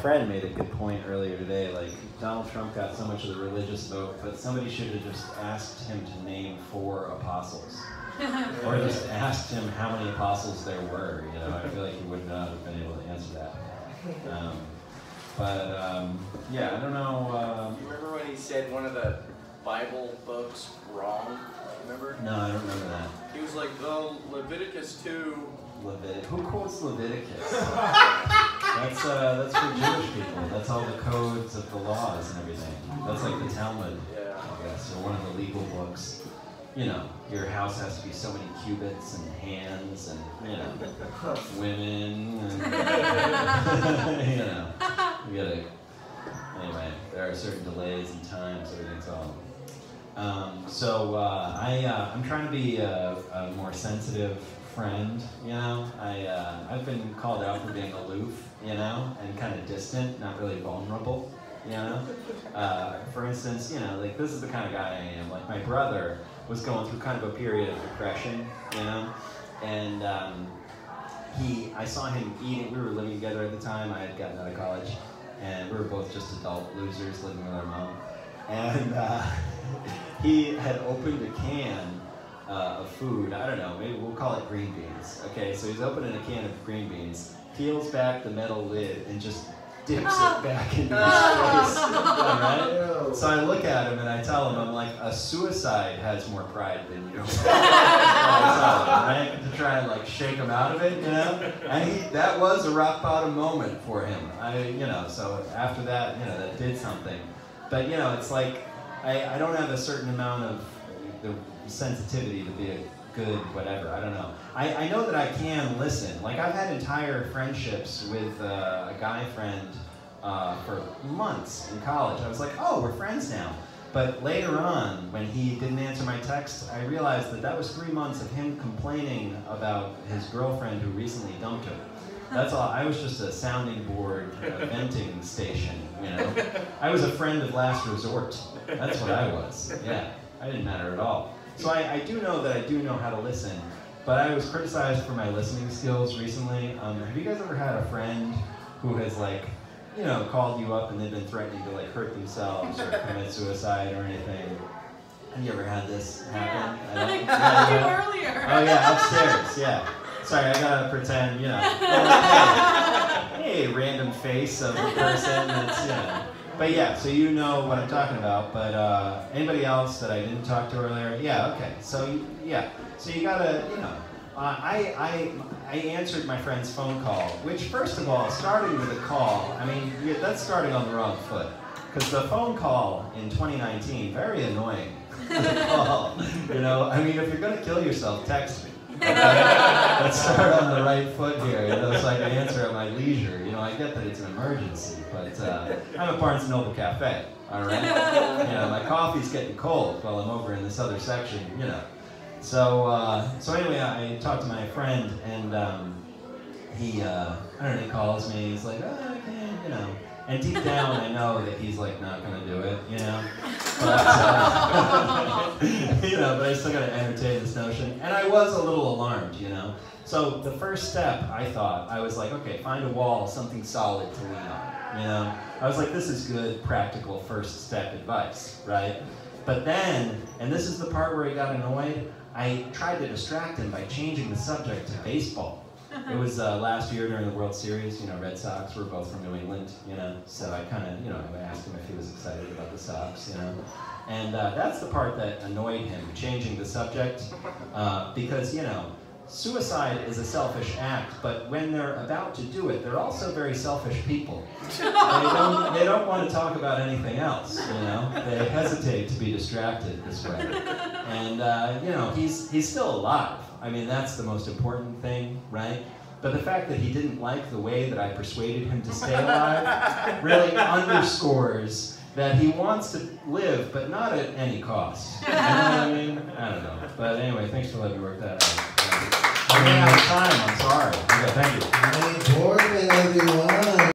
friend made a good point earlier today. Like, Donald Trump got so much of the religious vote, but somebody should have just asked him to name 4 apostles. Or just asked him how many apostles there were. You know, I feel like he would not have been able to answer that. Yeah, I don't know. You remember when he said one of the Bible books wrong? Remember? No, I don't remember that. He was like, oh, Leviticus 2. Who quotes Leviticus? That's for Jewish people. That's all the codes of the laws and everything. That's like the Talmud, I guess, or one of the legal books. You know, your house has to be so many cubits and hands and, you know, women and, you know, you gotta, anyway, there are certain delays and times, everything's all. I'm trying to be a more sensitive friend, you know. I've been called out for being aloof, you know, and kind of distant, not really vulnerable, you know. For instance, you know, like, this is the kind of guy I am. Like, my brother was going through kind of a period of depression, you know, and I saw him eating. We were living together at the time. I had gotten out of college, and we were both just adult losers living with our mom. And he had opened a can of food. I don't know, maybe we'll call it green beans. Okay, so he's opening a can of green beans, peels back the metal lid, and just dips it back into his face. Right? So I look at him and I tell him, I'm like, a suicide has more pride than you. Right? To try and like shake him out of it, you know? And that was a rock bottom moment for him. So after that, you know, that did something. But you know, it's like, I don't have a certain amount of the sensitivity to be a good whatever, I don't know. I know that I can listen. Like, I've had entire friendships with a guy friend for months in college. I was like, oh, we're friends now. But later on, when he didn't answer my text, I realized that was 3 months of him complaining about his girlfriend who recently dumped him. That's all. I was just a sounding board, a venting station, you know. I was a friend of last resort. That's what I was. Yeah, I didn't matter at all. So I do know that I do know how to listen, but I was criticized for my listening skills recently. Have you guys ever had a friend who has, like, you know, called you up and they've been threatening to, like, hurt themselves or commit suicide or anything? Have you ever had this happen? Yeah, I called you earlier. Oh yeah, upstairs, yeah. Sorry, I gotta pretend, you know. Hey, random face of a person that's, you know. But yeah, so you know what I'm talking about. But anybody else that I didn't talk to earlier? Yeah, okay. So yeah, so you gotta, you know, I answered my friend's phone call, which first of all, starting with a call, I mean, that's starting on the wrong foot. Because the phone call in 2019, very annoying. Call, you know, I mean, if you're gonna kill yourself, text me. Let's start on the right foot here, you know, so I can answer at my leisure. You know, I get that it's an emergency, but I'm at Barnes & Noble Cafe, all right? You know, my coffee's getting cold while I'm over in this other section, you know. So anyway, I talked to my friend, and he, I don't know, he calls me, he's like, oh, I can't, you know. And deep down, I know that he's like not gonna do it, you know. But you know, but I still gotta entertain this notion. And I was a little alarmed, you know. So the first step, I was like, okay, find a wall, something solid to lean on, you know. I was like, this is good, practical first step advice, right? But then, and this is the part where he got annoyed, I tried to distract him by changing the subject to baseball. It was last year during the World Series, you know, Red Sox were both from New England, you know, so I kind of, you know, I asked him if he was excited about the Sox, you know, and that's the part that annoyed him, changing the subject, because, you know, suicide is a selfish act, but when they're about to do it, they're also very selfish people. They don't want to talk about anything else, you know, they hesitate to be distracted this way, and, you know, he's still alive. I mean, that's the most important thing, right? But the fact that he didn't like the way that I persuaded him to stay alive really underscores that he wants to live, but not at any cost. You know what I mean? I don't know. But anyway, thanks for letting me work that out. I'm running out of time, I'm sorry. Okay, thank you. Good morning, everyone.